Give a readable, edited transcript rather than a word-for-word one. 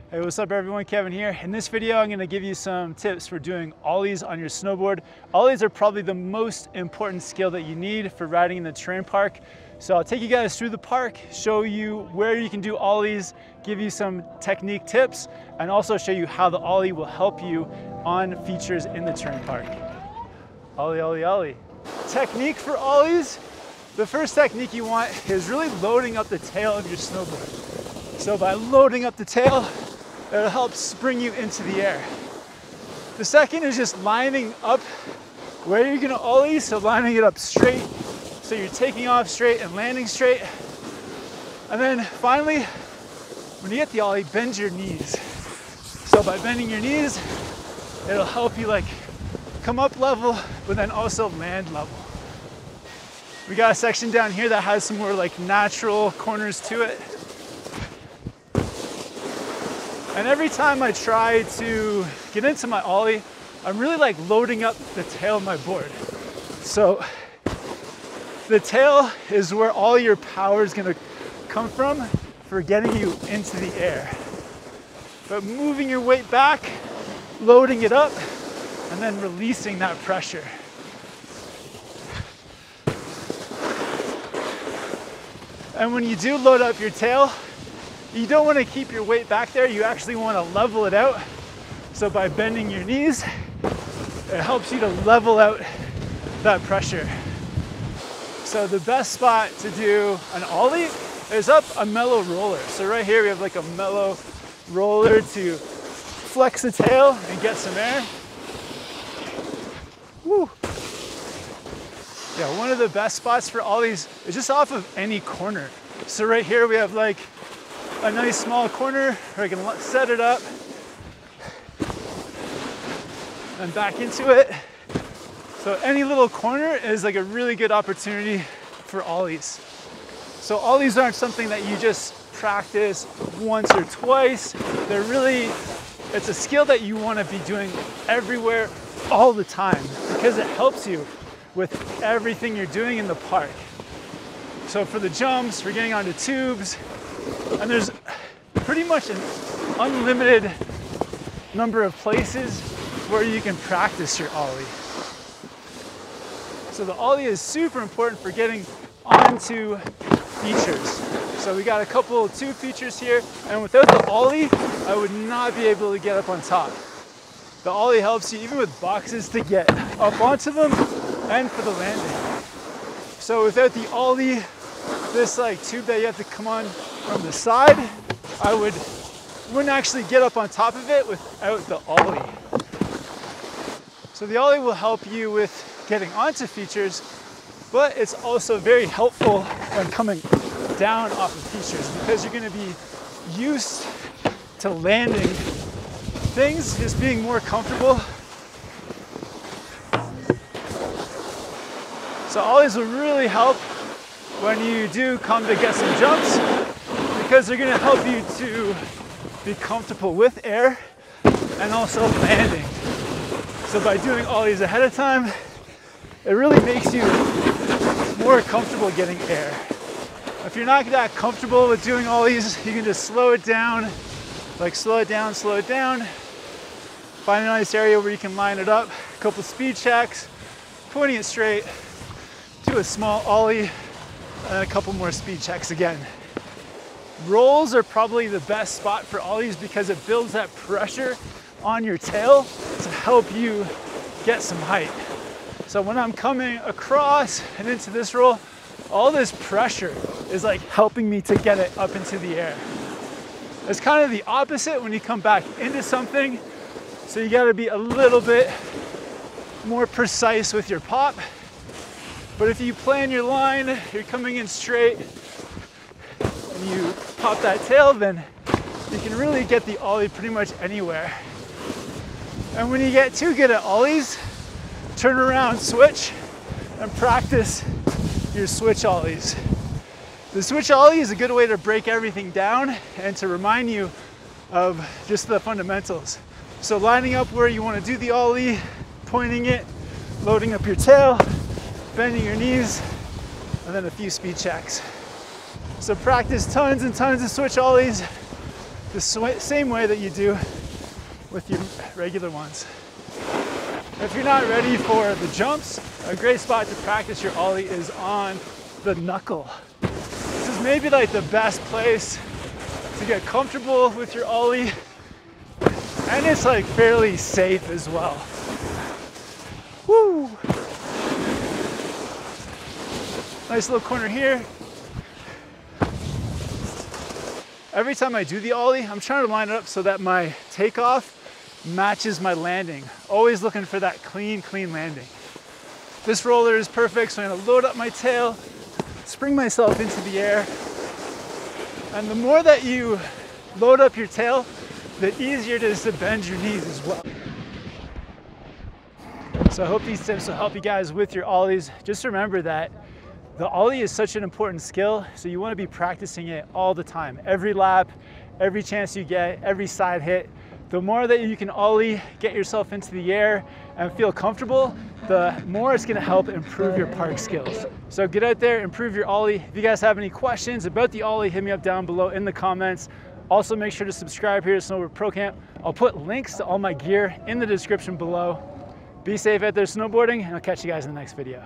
Hey, what's up everyone, Kevin here. In this video, I'm gonna give you some tips for doing ollies on your snowboard. Ollies are probably the most important skill that you need for riding in the terrain park. So I'll take you guys through the park, show you where you can do ollies, give you some technique tips, and also show you how the ollie will help you on features in the terrain park. Ollie, ollie, ollie. Technique for ollies. The first technique you want is really loading up the tail of your snowboard. So by loading up the tail, it'll help spring you into the air. The second is just lining up where you're gonna ollie, so lining it up straight, so you're taking off straight and landing straight. And then finally, when you get the ollie, bend your knees. So by bending your knees, it'll help you like come up level, but then also land level. We got a section down here that has some more like natural corners to it. And every time I try to get into my ollie, I'm really like loading up the tail of my board. So the tail is where all your power is gonna come from for getting you into the air. But moving your weight back, loading it up, and then releasing that pressure. And when you do load up your tail, you don't want to keep your weight back there, you actually want to level it out. So by bending your knees, it helps you to level out that pressure. So the best spot to do an ollie is up a mellow roller. So right here we have like a mellow roller to flex the tail and get some air. Woo. Yeah, one of the best spots for ollies is just off of any corner. So right here we have like a nice small corner where I can set it up and back into it. So any little corner is like a really good opportunity for ollies. So ollies aren't something that you just practice once or twice. They're really, it's a skill that you want to be doing everywhere all the time because it helps you with everything you're doing in the park. So for the jumps, we're getting onto tubes, and there's pretty much an unlimited number of places where you can practice your ollie. So the ollie is super important for getting onto features. So we got a couple tube features here, and without the ollie, I would not be able to get up on top. The ollie helps you even with boxes to get up onto them and for the landing. So without the ollie, this like tube that you have to come on from the side, I wouldn't actually get up on top of it without the ollie. So the ollie will help you with getting onto features, but it's also very helpful when coming down off of features because you're gonna be used to landing things, just being more comfortable. So ollies will really help when you do come to get some jumps because they're gonna help you to be comfortable with air and also landing. So by doing ollies ahead of time, it really makes you more comfortable getting air. If you're not that comfortable with doing ollies, you can just slow it down, like slow it down, find a nice area where you can line it up, a couple speed checks, pointing it straight, do a small ollie, and a couple more speed checks again. Rolls are probably the best spot for ollies because it builds that pressure on your tail to help you get some height. So when I'm coming across and into this roll, all this pressure is like helping me to get it up into the air. It's kind of the opposite when you come back into something. So you gotta be a little bit more precise with your pop. But if you plan your line, you're coming in straight, and you pop that tail, then you can really get the ollie pretty much anywhere. And when you get too good at ollies, turn around, switch, and practice your switch ollies. The switch ollie is a good way to break everything down and to remind you of just the fundamentals. So lining up where you want to do the ollie, pointing it, loading up your tail, bending your knees, and then a few speed checks. So practice tons and tons of switch ollies, the same way that you do with your regular ones. If you're not ready for the jumps, a great spot to practice your Ollie is on the Knuckle. This is maybe like the best place to get comfortable with your Ollie, and it's like fairly safe as well. Woo! Nice little corner here. Every time I do the Ollie, I'm trying to line it up so that my takeoff matches my landing. Always looking for that clean landing. This roller is perfect, so I'm gonna load up my tail, spring myself into the air. And the more that you load up your tail, the easier it is to bend your knees as well. So I hope these tips will help you guys with your Ollies. Just remember that the Ollie is such an important skill, so you want to be practicing it all the time. Every lap, every chance you get, every side hit. The more that you can Ollie, get yourself into the air and feel comfortable, the more it's going to help improve your park skills. So get out there, improve your Ollie. If you guys have any questions about the Ollie, hit me up down below in the comments. Also make sure to subscribe here to Snowboard Pro Camp. I'll put links to all my gear in the description below. Be safe out there snowboarding, and I'll catch you guys in the next video.